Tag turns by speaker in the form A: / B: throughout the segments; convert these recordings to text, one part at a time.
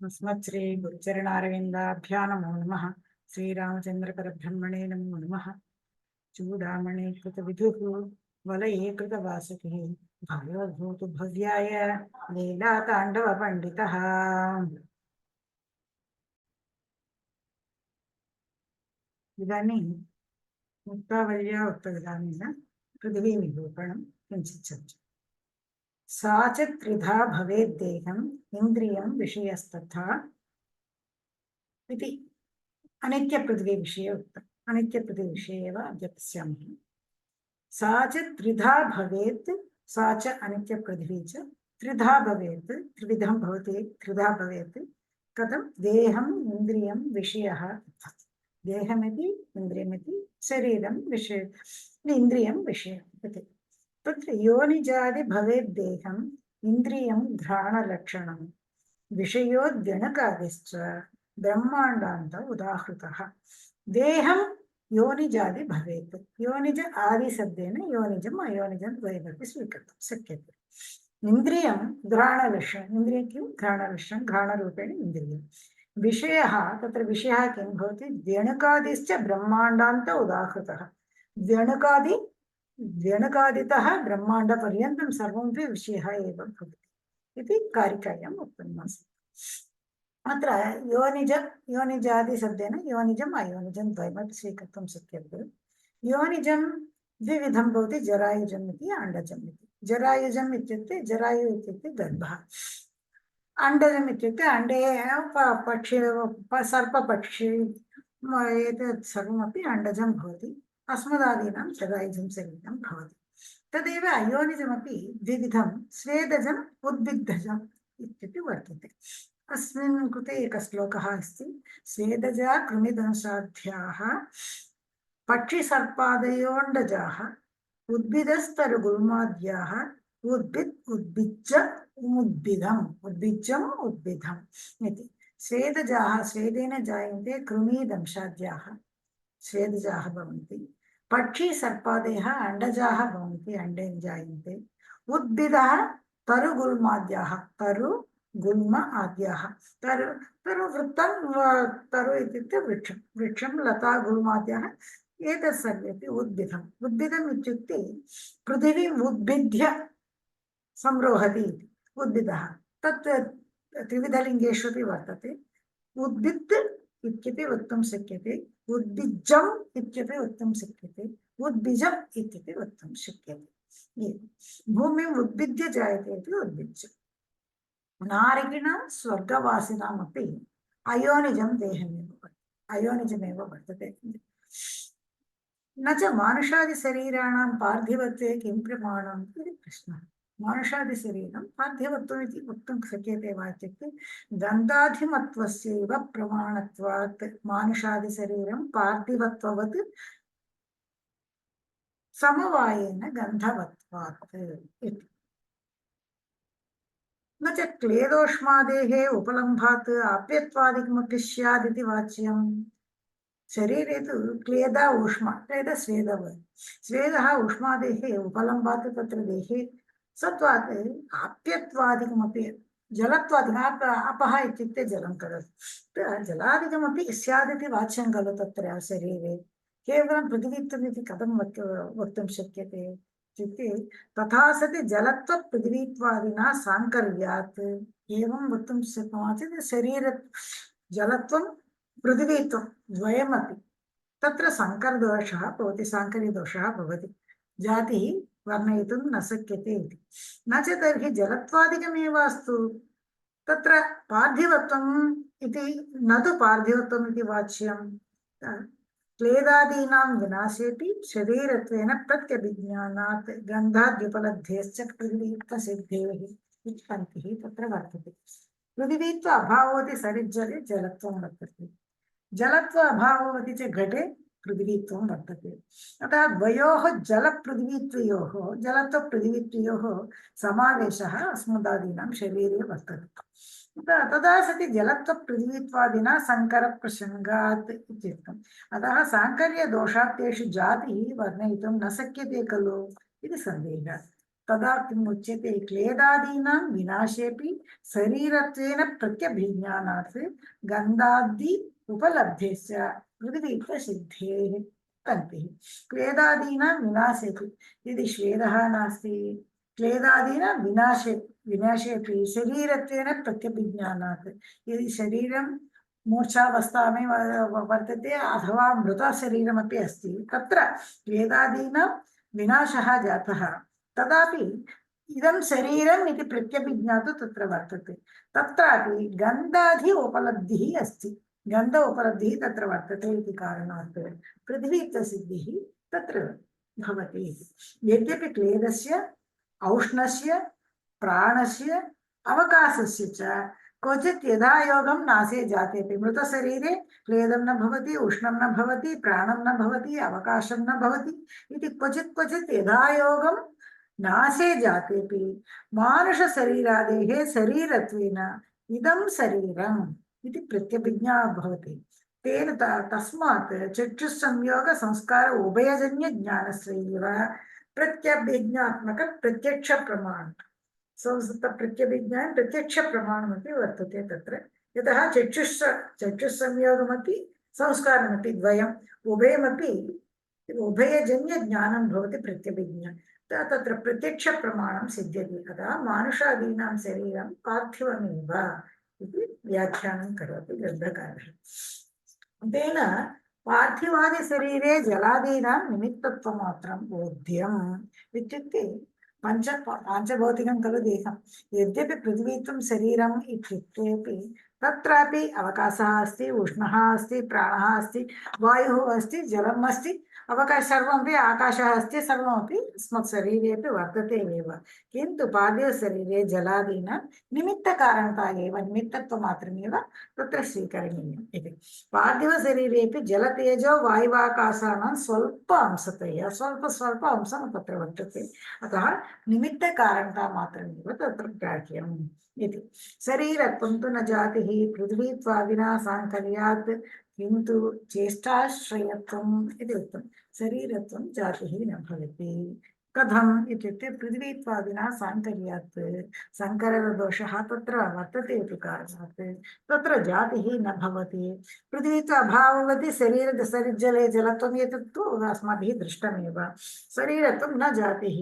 A: अस्मत्श्री गुरुचरणारविन्दाभ्यां नमो नमः। श्रीरामचन्द्रपरब्रह्मणे नमो नमः। चूडामणि कृतविदुः वलये कृतवासुकिः भगवद्भूतु भव्याय लीलाताण्डवपण्डितः। इदानीं मुक्तावल्या उक्तविधानेन पृथिवीनिरूपणं किञ्चित् चर्चा। सा च त्रिधा भवेद्देहम् इन्द्रियं विषयस्तथा इति अनित्यपृथिवी विषये उक्तम्। अनित्यपृथिवी विषये एव अद्य पश्यामः। सा च त्रिधा भवेत्, सा च अनित्यपृथिवी च त्रिधा भवेत्, त्रिविधं भवति, त्रिधा भवेत्। कथं? देहम् इन्द्रियं विषयः। देहमिति इन्द्रियमिति शरीरं विषय, इन्द्रियं विषयः इति। तत्र योनिजादि भवेत् देहम् इन्द्रियं घ्राणलक्षणं विषयोद्गणकादिश्च ब्रह्माण्डान्त उदाहृतः। देहं योनिजादि भवेत्। योनिज आदिशब्देन योनिजम् अयोनिजं द्वयमपि स्वीकर्तुं शक्यते। इन्द्रियं घ्राणलक्षणम्, इन्द्रियं किं? घ्राणलक्षणं, घ्राणरूपेण इन्द्रियं। विषयः, तत्र विषयः किं भवति? द्व्यणुकादिश्च ब्रह्माण्डान्त उदाहृतः। द्व्यणुकादितः ब्रह्माण्डपर्यन्तं सर्वमपि विषयः एव भवति इति कारिकायाम् उक्तमस्ति। अत्र योनिजादिशब्देन योनिजम् अयोनिजं द्वयमपि स्वीकर्तुं शक्यते। योनिजं द्विविधं भवति, जरायुजम् इति अण्डजम् इति। जरायुजम् इत्युक्ते, जरायु इत्युक्ते गर्भः, अण्डजम् इत्युक्ते अण्डे पक्षि, सर्पपक्षि, एतत् सर्वमपि अण्डजं भवति। अस्मदादीनां जरायुजं शरीरं भवति। तदेव अयोनिजमपि द्विविधं, स्वेदजम् उद्भिद्धजम् इत्यपि वर्तते। अस्मिन् कृते एकः श्लोकः अस्ति। स्वेदजा कृमिदंशाढ्याः पक्षिसर्पादयोण्डजाः उद्भिदस्तरुगुल्माद्याः उद्भिज्ज उद्भिदम्, उद्भिज्जम् उद्भिदम् इति। स्वेदजाः, स्वेदेन जायन्ते कृमिदंशाद्याः, स्वेदजाः भवन्ति। पक्षिसर्पादयः अण्डजाः भवन्ति, अण्डेन जायन्ते। उद्भिदः तरुगुल्माद्याः, तरुगुल्म आद्याः। तरुवृत्तं, तरु इत्युक्ते वृक्षं, वृक्षं लता गुल्माद्याः, एतत् सर्वेपि उद्भिदम्। उद्भिदम् इत्युक्ते पृथिवीम् उद्भिद्य संरोहति इति उद्भिदः। तत् त्रिविधलिङ्गेष्वपि वर्तते। उद्भिद् इत्यपि वक्तुं शक्यते, उद्भिज्जम् इत्यपि वक्तुं शक्यते, उद्भिजम् इत्यपि वक्तुं शक्यते। भूमिम् उद्भिद्य जायते इति उद्भिज्जम्। नारिकिणां स्वर्गवासिनामपि अयोनिजं देहमेव, अयोनिजमेव वर्तते। न च मानुषादिशरीराणां पार्थिवत्वे किं प्रमाणम् इति प्रश्नः। मानुषादिशरीरं पार्थिवत्वम् इति वक्तुं शक्यते वा इत्युक्ते, गन्धाधिमत्वस्यैव प्रमाणत्वात् मानुषादिशरीरं पार्थिवत्ववत् समवायेन गन्धवत्वात् इति। न च क्लेदोष्मादेः उपलम्भात् आप्यत्वादिकमपि स्यादिति वाच्यम्। शरीरे तु क्लेद ऊष्म, क्लेद स्वेदः, स्वेदः ऊष्मादेः उपलम्बात् तत्र देहे सत्वात् आप्यत्वादिकमपि, जलत्वादिकम्, अपः इत्युक्ते जलं खलु, जलादिकमपि स्यादिति वाच्यं खलु तत्र शरीरे। केवलं पृथिवीत्वम् इति कथं वक्तुं शक्यते इत्युक्ते, तथा सति जलत्वपृथिवीत्वादिना साङ्कर्यात् एवं वक्तुं शक्नुमः चेत् शरीर जलत्वं पृथिवीत्वं द्वयमपि तत्र सङ्करदोषः भवति, साङ्कर्यदोषः भवति, जातिः वर्णयितुं न शक्यते इति। न च तर्हि जलत्वादिकमेव अस्तु, तत्र पार्थिवत्वम् इति न तु पार्थिवत्वम् इति वाच्यं। क्लेदादीनां विनाशेपि शरीरत्वेन प्रत्यभिज्ञानात् गन्धाद्युपलब्धेश्च पृथिवीत्वसिद्धेः इति पङ्क्तिः तत्र वर्तते। पृथिवीत्व अभावोति सरिज्जले जलत्वं वर्तते, जलत्व अभाववति च घटे पृथिवीत्वं वर्तते। अतः द्वयोः जलपृथिवीत्वयोः, जलत्वपृथिवीत्वयोः समावेशः अस्मदादीनां शरीरे वर्तते। तदा सति जलत्वपृथिवीत्वादिना सङ्करप्रसङ्गात् इत्युक्तम्। अतः साङ्कर्यदोषात् तेषु जातिः वर्णयितुं न शक्यते खलु इति सन्देहः। तदा किम् उच्यते क्लेदादीनां विनाशेऽपि शरीरत्वेन प्रत्यभिज्ञानात् गन्धादि उपलब्धेश्च पृथ्वीत्वसिद्धेः पङ्क्तिः। क्लेदादीनां विनाशेऽपि, यदि श्वेदः नास्ति, क्लेदादीनां विनाशेऽपि शरीरत्वेन प्रत्यभिज्ञानात्, यदि शरीरं मूर्छावस्था में वर्तते अथवा मृतशरीरमपि अस्ति, तत्र वेदादीनां विनाशः जातः, तदापि इदं शरीरम् इति प्रत्यभिज्ञातु तत्र वर्तते। तत्रापि गन्धादि उपलब्धिः अस्ति, गन्ध उपलब्धिः तत्र वर्तते इति कारणात् पृथ्वीत्वसिद्धिः तत्र भवति। यद्यपि क्लेदस्य, औष्णस्य, प्राणस्य, अवकाशस्य च क्वचित् यदा योगं नासे जाते, मृतशरीरे क्लेदं न भवति, उष्णं न भवति, प्राणं न भवति, अवकाशं न भवति इति क्वचित् क्वचित् यदा योगं नासे जातेपि मानुषशरीरादेः शरीरत्वेन इदं शरीरम् इति प्रत्यभिज्ञा भवति। तेन तस्मात् चक्षुसंयोग संस्कार उभयजन्यज्ञानस्यैव प्रत्यभिज्ञात्मक प्रत्यक्ष प्रमाण, प्रत्यभिज्ञान प्रत्यक्ष प्रमाणमपि वर्तते तत्र। यतः चक्षुस्संयोगमपि संस्कारमपि द्वयम् उभयमपि उभयजन्यज्ञानं भवति प्रत्यभिज्ञा, तत्र प्रत्यक्ष प्रमाणं सिद्ध्यति। अतः मानुषादीनां शरीरं पार्थिवमेव इति व्याख्यानं करोति ग्रन्थकारः। तेन पार्थिवादिशरीरे जलादीनां निमित्तत्वमात्रं बोध्यम् इत्युक्ते पाञ्चभौतिकं खलु देहं, यद्यपि पृथ्वीत्वं शरीरम् इत्युक्तेपि तत्रापि अवकाशः अस्ति, उष्णः अस्ति, प्राणः अस्ति, वायुः अस्ति, जलम् अस्ति, अवकाश सर्वमपि आकाशः अस्ति, सर्वमपि अस्मत् शरीरेपि वर्तते एव। किन्तु पार्थिवशरीरे जलादीनां निमित्तकारणता एव, निमित्तत्वमात्रमेव तत्र स्वीकरणीयम् इति। पार्थिवशरीरेपि जलतेजो वायुवाकाशानां स्वल्प अंशतया स्वल्प अंशं तत्र वर्तते, अतः निमित्तकारणता मात्रमेव तत्र ग्राह्यम् इति। शरीरत्वं तु न जातिः पृथ्वीत्वादिना साङ्कर्यात् किन्तु चेष्टाश्रयत्वम् इति उक्तं। शरीरत्वं जातिः न भवति। कथम् इत्युक्ते पृथ्वीत्वादिना साङ्कर्यात् सङ्करदोषः तत्र वर्तते इति कारणात् तत्र जातिः न भवति। पृथ्वीत्व अभाववति जले जलत्वम् एतत्तु अस्माभिः दृष्टमेव। शरीरत्वं न जातिः,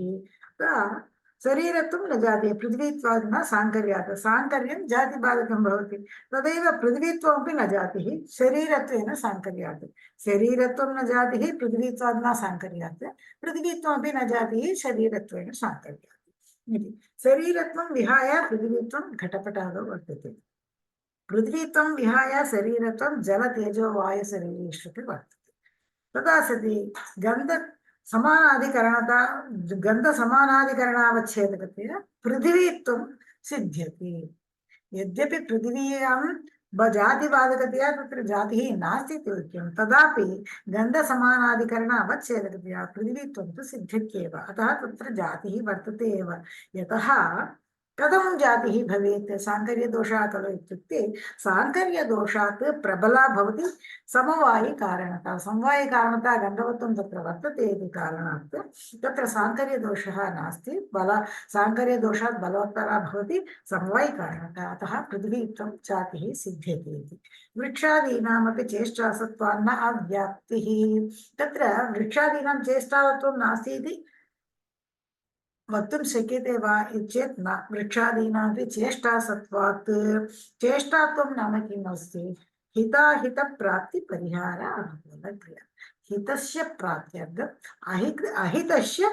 A: शरीरत्वं न जातिः पृथ्वीत्वादिना साङ्कर्यात्, साङ्कर्यं जातिबाधकं भवति। तदैव पृथ्वीत्वमपि न जातिः शरीरत्वेन साङ्कर्यात्, शरीरत्वं न जातिः पृथ्वीत्वादिना साङ्कर्यात्, पृथ्वीत्वमपि न जातिः शरीरत्वेन साङ्कर्यात् इति। शरीरत्वं विहाय पृथ्वीत्वं घटपटादौ वर्तते, पृथ्वीत्वं विहाय शरीरत्वं जलतेजो वायुशरीरेषु वर्तते। तदा सति गन्धसमानाधिकरणावच्छेदकतया पृथिवीत्वं सिद्ध्यति। यद्यपि पृथिव्यां जातिबाधकतया तत्र जातिः नास्ति इति उच्यते, तदापि गन्धसमानाधिकरण अवच्छेदकतया पृथिवीत्वं तु सिद्ध्यत्येव। अतः तत्र जातिः वर्तते एव। यतः कथं जातिः भवेत्, साङ्कर्यदोषः खलु इत्युक्ते साङ्कर्यदोषात् प्रबला भवति समवायिकारणता, समवायिकारणता गन्धवत्वं तत्र वर्तते इति कारणात् तत्र साङ्कर्यदोषः नास्ति, साङ्कर्यदोषात् बलवत्तरा भवति समवायिकारणता, अतः पृथ्वीत्वं जातिः सिद्ध्यति इति। वृक्षादीनामपि चेष्टासत्त्वान्न अव्याप्तिः, तत्र वृक्षादीनां चेष्टावत्वं नास्ति इति वक्तुं शक्यते वा चेत् न। वृक्षादीनामपि चेष्टासत्त्वात्, चेष्टात्वं नाम किम् अस्ति, हिताहितप्राप्तिपरिहार अनुकूलक्रिया, हितस्य प्राप्त्यर्थम् अहितस्य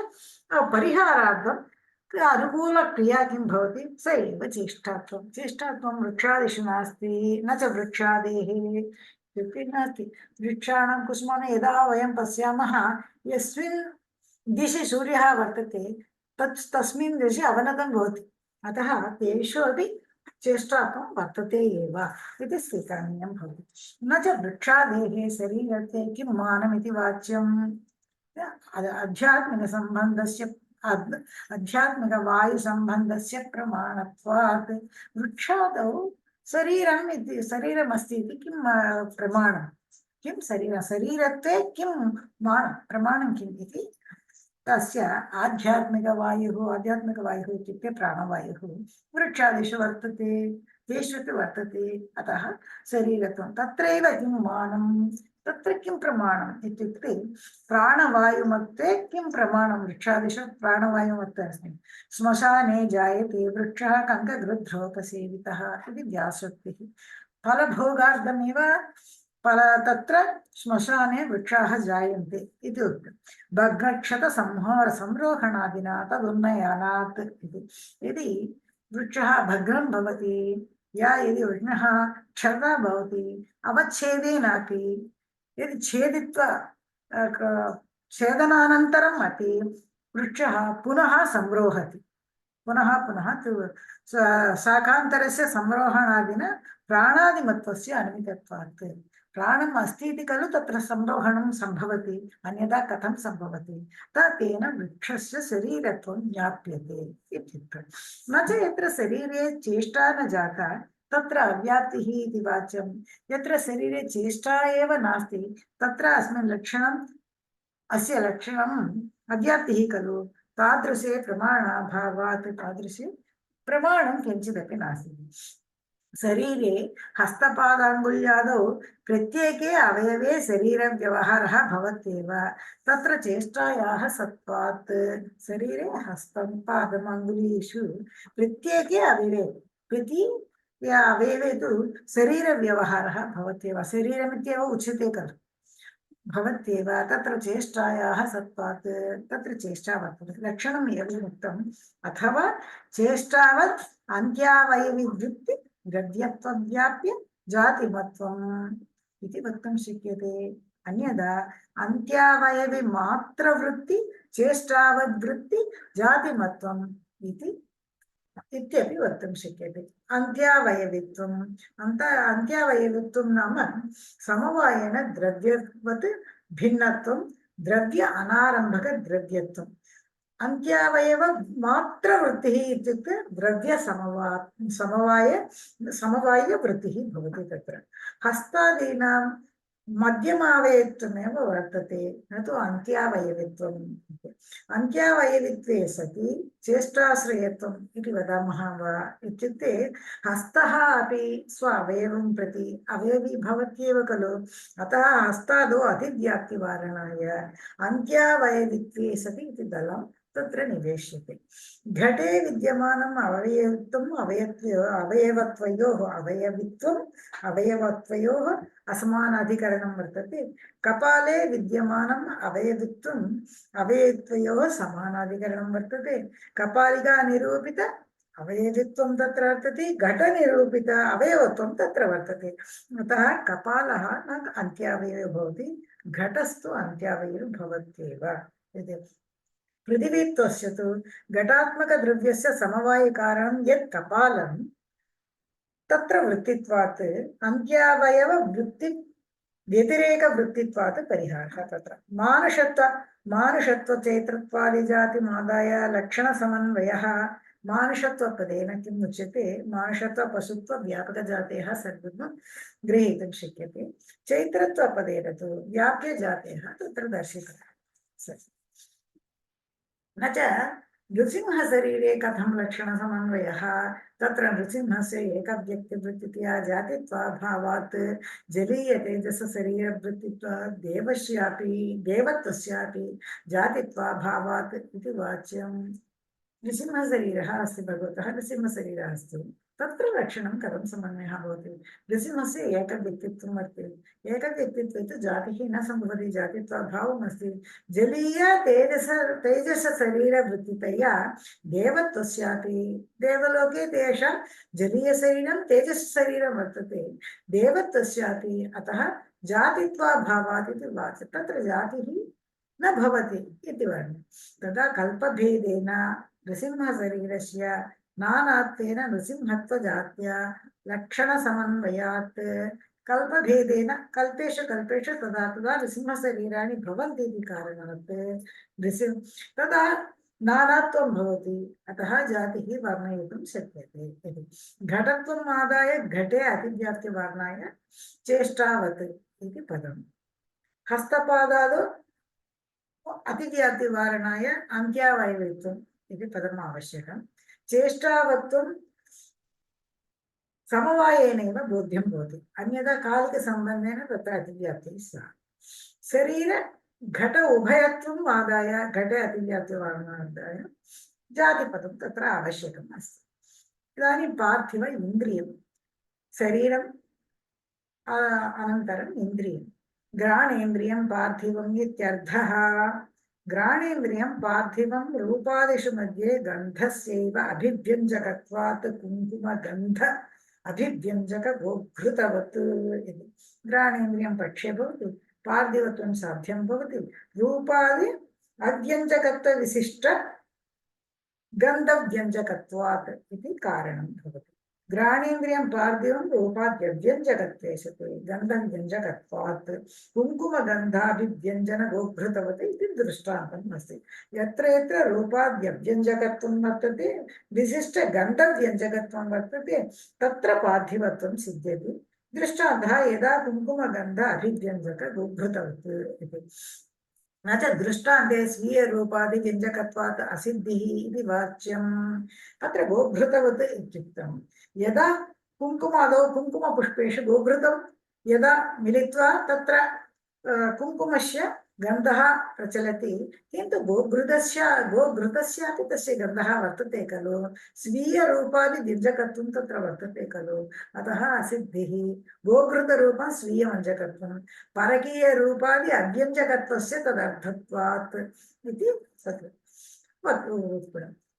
A: परिहारार्थम् अनुकूलक्रिया किं भवति, स एव चेष्टात्वं। चेष्टात्वं वृक्षादिषु नास्ति, न च वृक्षादेः इत्युक्ते नास्ति। वृक्षाणां कुसुमानि यदा वयं पश्यामः, यस्मिन् दिशि सूर्यः वर्तते तस्मिन् दिशि अवनतं भवति, अतः तेषु अपि चेष्टात्वं वर्तते एव इति स्वीकरणीयं भवति। न च वृक्षादेः शरीरते किं मानमिति वाच्यम्, आध्यात्मिकवायुसम्बन्धस्य प्रमाणत्वात् वृक्षादौ शरीरमस्ति इति किं प्रमाणं, किं शरीरत्वे किं प्रमाणं किम् इति तस्य आध्यात्मिकवायुः इत्युक्ते प्राणवायुः वृक्षादिषु वर्तते, तेषु अपि वर्तते। अतः शरीरत्वं तत्रैव किं मानं, तत्र किं प्रमाणम् इत्युक्ते प्राणवायुमत्ते किं प्रमाणं, वृक्षादिषु प्राणवायुमत्ते अस्ति। श्मशाने जायते वृक्षः कङ्कगृध्रोपसेवितः इति व्यासोक्तिः। फलभोगार्थमेव तत्र श्मशाने वृक्षाः जायन्ते इति उक्तम्। भग्नक्षतसंरोहणादिना तदुन्नयनात् इति। यदि वृक्षः भग्नं भवति, या यदि वृक्षः क्षतः भवति अवच्छेदेनापि, यदि छेदित्वा छेदनानन्तरम् अपि वृक्षः पुनः संरोहति, पुनः पुनः शाखान्तरस्य संरोहणादिना प्राणादिमत्वस्य अनुमितत्वात्। प्राणम् अस्ति इति खलु तत्र संरोहणं सम्भवति, अन्यथा कथं सम्भवति? तेन वृक्षस्य शरीरत्वं ज्ञाप्यते इत्युक्तम्। न च यत्र शरीरे चेष्टा न जाता तत्र अव्याप्तिः इति वाच्यं। यत्र शरीरे चेष्टा एव नास्ति तत्र अस्मिन् लक्षणम्, अस्य लक्षणम् अव्याप्तिः खलु। तादृशे प्रमाणाभावात्, तादृशे प्रमाणं किञ्चिदपि नास्ति। शरीरे हस्तपादाङ्गुल्यादौ प्रत्येके अवयवे शरीरव्यवहारः भवत्येव। तत्र चेष्टायाः सत्त्वात् शरीरे हस्तं पादम् अङ्गुलीषु प्रत्येके अवयवे प्रति अवयवे तु शरीरव्यवहारः भवत्येव। शरीरमित्येव उच्यते खलु, भवत्येव। तत्र चेष्टायाः सत्त्वात्, तत्र चेष्टा वर्तते, लक्षणम् एवम् उक्तम्। अथवा चेष्टावत् अन्त्यावयविवृत्ति गद्यत्वव्याप्य जातिमत्वम् इति वक्तुं शक्यते। अन्यथा अन्त्यावयवि मात्रवृत्ति चेष्टावद्वृत्ति जातिमत्वम् इति इत्यपि वक्तुं शक्यते। अन्त्यावयवित्वम्, अन्त्यावयवित्वं नाम समवायेन द्रव्यवत् भिन्नत्वं, द्रव्य अनारम्भक द्रव्यत्वम्। अन्त्यावयव मात्रवृत्तिः इत्युक्ते द्रव्य समवायवृत्तिः भवति। तत्र हस्तादीनां मध्यमावयत्वमेव वर्तते, न तु अन्त्यावयवित्वम्। अन्त्यावयवित्वे सति चेष्टाश्रयत्वम् इति वदामः वा इत्युक्ते हस्तः अपि स्व अवयवं प्रति अवयवी भवत्येव खलु। अतः हस्तादौ अतिव्याप्तिवारणाय अन्त्यावयवित्वे सति इति दलं तत्र निवेश्यते। घटे विद्यमानम् अवयवत्वयोः असमानाधिकरणं वर्तते। कपाले विद्यमानम् अवयवित्वयोः समानाधिकरणं वर्तते। कपालिका निरूपित अवयवित्वं तत्र वर्तते, घटनिरूपित अवयवत्वं तत्र वर्तते। अतः कपालः न अन्त्यावयवो भवति, घटस्तु अन्त्यावयवो भवत्येव। पृथिवीत्वस्य तु घटात्मकद्रव्यस्य समवायकारणं यत् कपालं तत्र वृत्तित्वात् अन्त्यावयव वृत्ति व्यतिरेकवृत्तित्वात् परिहारः। तत्र मानुषत्वचैत्रत्वादिजातिमादाय लक्षणसमन्वयः। मानुषत्वपदेन किम् उच्यते? मानुषत्व पशुत्व व्यापकजातेः सर्वं ग्रहीतुं शक्यते। चैत्रत्वपदेन तु व्याप्यजातेः तत्र दर्शितः। न च नृसिंहशरीरे कथं लक्षणसमन्वयः? तत्र नृसिंहस्य एकव्यक्तिवृत्तितया जातित्वाभावात् जलीयतेजसशरीरवृत्तित्वात् देवत्वस्यापि जातित्वाभावात् इति वाच्यम्। नृसिंहशरीरः अस्ति, भगवतः नृसिंहशरीरः अस्ति, तत्र लक्षणं कथं समन्वयः भवति? नृसिंहस्य एकव्यक्तित्वं वर्तते, एकव्यक्तित्वे तु जातिः न सम्भवति, जातित्वाभावमस्ति। जलीय तेजसशरीरवृत्तितया देवत्वस्यापि, देवलोके तेषां जलीयशरीरं तेजसशरीरं वर्तते, देवत्वस्यापि। अतः जातित्वाभावात् इति वाच्यते। तत्र जातिः न भवति इति वर्णनं। तदा कल्पभेदेन नृसिंहशरीरस्य नानात्वेन नृसिंहत्वजात्या लक्षणसमन्वयात् कल्पभेदेन कल्पेषु तदा तदा नृसिंहशरीराणि भवन्ति इति कारणात् तदा नानात्वं भवति। अतः जातिः वर्णयितुं शक्यते इति। घटत्वम् आदाय घटे अतिव्याप्तिवर्णाय चेष्टावत् इति पदम्। हस्तपादादौ अतिव्याप्तिवारणाय अन्त्यावयवित्वम् इति पदम् आवश्यकं। चेष्टावत्वं समवायेनैव बोध्यं भवति, अन्यथा कालिकसम्बन्धेन तत्र अतिव्याप्तिः स्यात्। शरीर घट उभयत्वम् आदाय घटे अतिव्याप्तिवारणादाय जातिपदं तत्र आवश्यकम् अस्ति। इदानीं पार्थिव इन्द्रियं शरीरम् अनन्तरम् इन्द्रियं घ्राणेन्द्रियं पार्थिवम् इत्यर्थः। घ्राणेन्द्रियं पार्थिवं रूपादिषु मध्ये गन्धस्यैव अभिव्यञ्जकत्वात् कुङ्कुमगन्ध अभिव्यञ्जकगोघृतवत् इति। घ्राणेन्द्रियं पक्ष्ये भवति, पार्थिवत्वं साध्यं भवति, रूपादि अव्यञ्जकत्वविशिष्ट गन्धव्यञ्जकत्वात् इति कारणं भवति। घ्राणेन्द्रियं पार्थिवं रूपाद्यव्यञ्जकत्वे सति गन्धव्यञ्जकत्वात् कुङ्कुमगन्धाभिव्यञ्जनगोघृतवत् इति दृष्टान्तम् अस्ति। यत्र यत्र रूपाद्यव्यञ्जकत्वं वर्तते, विशिष्टगन्धव्यञ्जकत्वं वर्तते, तत्र पार्थिवत्वं सिद्ध्यति। दृष्टान्तः यदा कुङ्कुमगन्ध अभिव्यञ्जकगोघृतवत् इति। न च दृष्टान्ते स्वीयरूपादिव्यञ्जकत्वात् असिद्धिः इति वाच्यम्। अत्र गोघृतवत् इत्युक्तं यदा कुङ्कुमादौ कुङ्कुमपुष्पेषु गोघृतं यदा मिलित्वा तत्र कुङ्कुमस्य गन्धः प्रचलति, किन्तु गोघृतस्यापि तस्य गन्धः वर्तते खलु, स्वीयरूपादिव्यञ्जकत्वं तत्र वर्तते खलु, अतः असिद्धिः। गोघृतरूपं स्वीयव्यञ्जकत्वं, परकीयरूपादि अव्यञ्जकत्वस्य तदर्थत्वात् इति तत्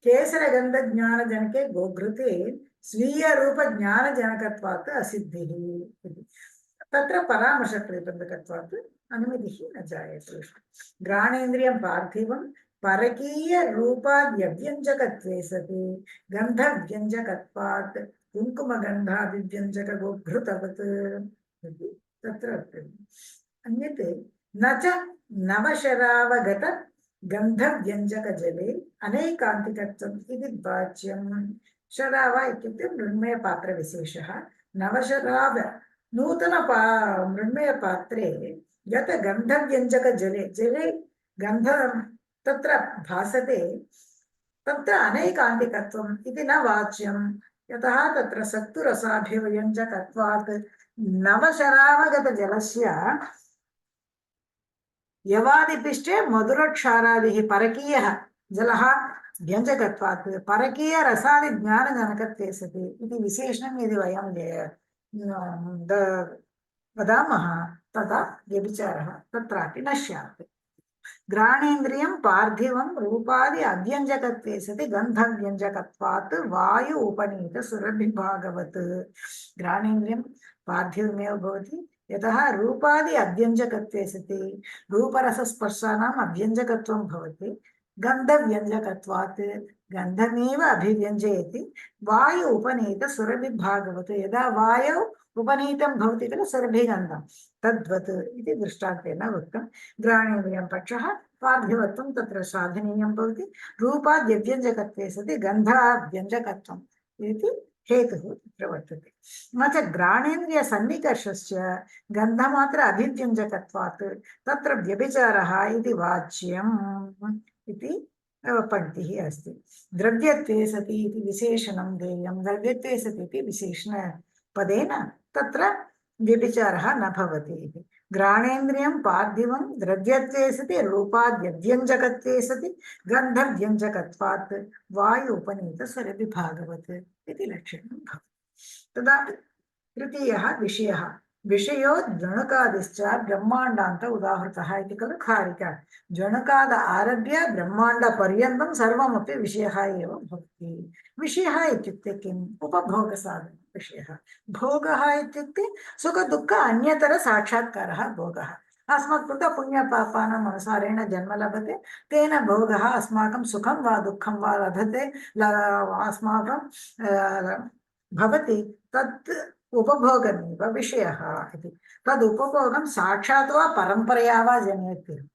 A: केसरगन्धज्ञानजनके गोघृते स्वीयरूपज्ञानजनकत्वात् असिद्धिः इति। तत्र परामर्शप्रतिबन्धकत्वात् अनुमतिः न जायते। घ्राणेन्द्रियं पार्थिवं परकीयरूपाद्यव्यञ्जकत्वे सति गन्धव्यञ्जकत्वात् कुङ्कुमगन्धाभिव्यञ्जकगोघृतवत् इति तत्र अन्यत् न च नवशरावगत गन्धव्यञ्जकजले अनेकान्तिकत्वम् इति वाच्यं। शराव इत्युक्ते मृण्मयपात्रविशेषः। नवशराव नूतन मृण्मयपात्रे यत् गन्धव्यञ्जकजले जले गन्ध तत्र भासते, तत्र अनेकान्तिकत्वम् इति न वाच्यं। यतः तत्र सत्तुरसाभिव्यञ्जकत्वात् नवशरावगतजलस्य यवादिपिष्टे मधुरक्षारादिः परकीयः जलः व्यञ्जकत्वात् परकीयरसादिज्ञानजनकत्वे सति इति विशेषणं यदि वयं वदामः तदा व्यभिचारः तत्रापि न स्यात्। घ्राणेन्द्रियं पार्थिवं रूपादि अव्यञ्जकत्वे सति गन्धव्यञ्जकत्वात् वायु उपनीत सुरभिभागवत्। घ्राणेन्द्रियं पार्थिवमेव भवति, यतः रूपादि अव्यञ्जकत्वे सति रूपरसस्पर्शानाम् अव्यञ्जकत्वं भवति, गन्धव्यञ्जकत्वात् गन्धमेव अभिव्यञ्जयति, वायु उपनीत सुरभिभागवत्। यदा वायौ उपनीतं भवति खलु सुरभिगन्धं, तद्वत् इति दृष्टान्तेन उक्तं। घ्राणेन्द्रियं पक्षः पार्थिवत्वं तत्र साधनीयं भवति, रूपाद्यव्यञ्जकत्वे सति गन्धाव्यञ्जकत्वम् इति हेतुः तत्र वर्तते। न च घ्राणेन्द्रियसन्निकर्षस्य गन्धमात्र अभिव्यञ्जकत्वात् तत्र व्यभिचारः इति वाच्यम् इति पङ्क्तिः अस्ति। द्रव्यत्वे सति इति विशेषणं देयं। द्रव्यत्वे सति इति विशेषणपदेन तत्र व्यभिचारः न भवति इति। घ्राणेन्द्रियं पार्थिवं द्रव्यत्वे सति रूपाद्यव्यञ्जकत्वे सति गन्धव्यञ्जकत्वात् वायु उपनीत सुरभिभागवत् इति लक्षणं भवति। तदा तृतीयः विषयः। विषयो जणकादिश्च ब्रह्माण्डान्त उदाहृतः इति खलु खारिका। जणकाद आरभ्य ब्रह्माण्डपर्यन्तं सर्वमपि विषयः एव भवति। विषयः इत्युक्ते किम्? उपभोगसाधनः विषयः। भोगः इत्युक्ते सुखदुःख अन्यतर साक्षात्कारः भोगः। अस्मत् कृते पुण्यपापानाम् अनुसारेण जन्म लभते, तेन भोगः अस्माकं सुखं वा दुःखं वा लभते अस्माकं भवति, तत् उपभोगमेव विषयः इति। तद् उपभोगं साक्षात् वा परम्परया वा जनयति।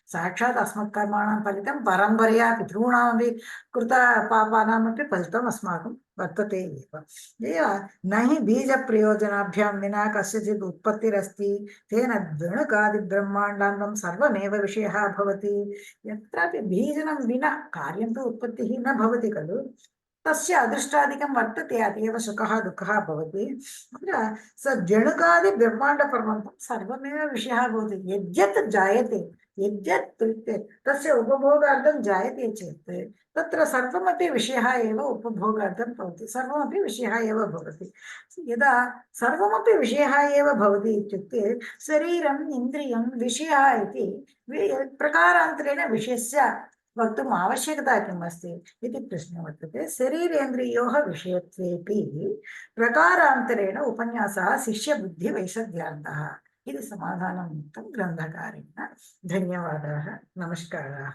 A: साक्षात् अस्मत्कर्माणां फलितं परम्परया पितॄणामपि कृत पापानामपि फलितम् अस्माकं वर्तते एव न हि बीजप्रयोजनाभ्यां विना कस्यचित् उत्पत्तिरस्ति तेन द्वणुकादिब्रह्माण्डान्तं सर्वमेव विषयः भवति यत्रापि बीजनं विना कार्यं तु उत्पत्तिः न भवति खलु तस्य अदृष्टादिकं वर्तते अतएव सुखः दुःखः भवति स जणुकादिब्रह्माण्डपर्वन्तं सर्वमेव विषयः भवति यद्यत् जायते यद्यत् तस्य उपभोगार्थं जायते चेत् तत्र सर्वमपि विषयः एव उपभोगार्थं भवति सर्वमपि विषयः एव भवति यदा सर्वमपि विषयः एव भवति इत्युक्ते शरीरम् इन्द्रियं विषयः इति प्रकारान्तरेण विषयस्य वक्तुम् आवश्यकता किम् अस्ति इति प्रश्नः वर्तते शरीरेन्द्रियोः विषयत्वेपि प्रकारान्तरेण उपन्यासः शिष्यबुद्धिवैशद्यान्तः इति समाधानम् उक्तं ग्रन्थकारेण धन्यवादाः नमस्काराः